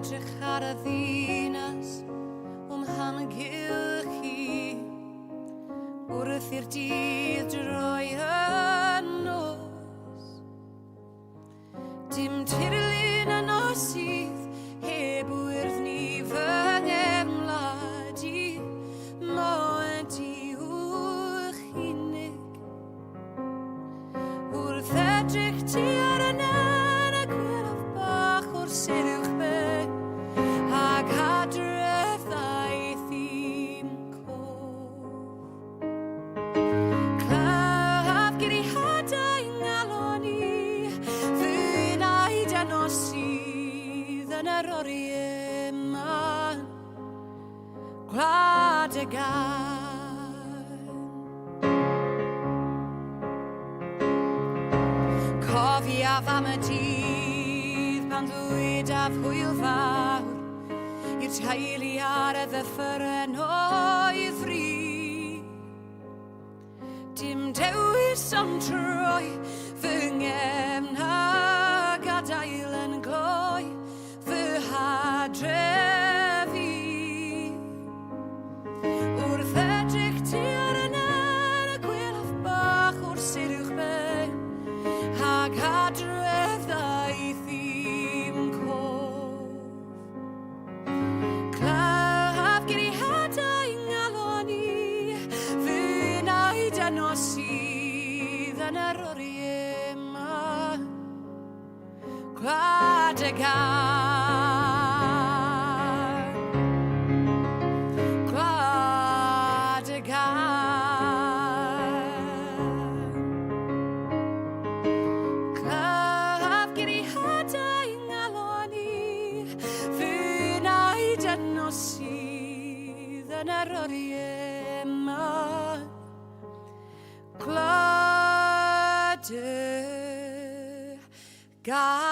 edrych ar y ddinas hamgylchu wrth i'r dydd droi yn nos. Dim tirlun y nosydd heb wyrddni fy ngemladu, moed i w'ch unig. Wrth edrych ti ar y nen y gwyrdd bach o'r sirwch be, ag adref ddaeth i'm cof. Claf gyda hadau ngalon i, fy naid a nosydd yn yr oriau yma, gwlad y gan. Cofiaf am y dydd pan ddwydaf hwyl fawr i'r teulu ar y ddyffryn oedd fri. Dim dewis ond troi fy nghefn a gadael yn gloi fy hadref i. Wrth edrych ti ar y nen y gwylaf bach o'r sirwch ben, ag hadref ddaeth i'm cof. Claf gyda hadau ngalon i, fy naid a nosydd yn yr oriau yma, gwlad y gan. Gwlad y gan. Claf gyda hadau ngalon i, fy naid a nosydd yn yr oriau yma, gwlad y gan.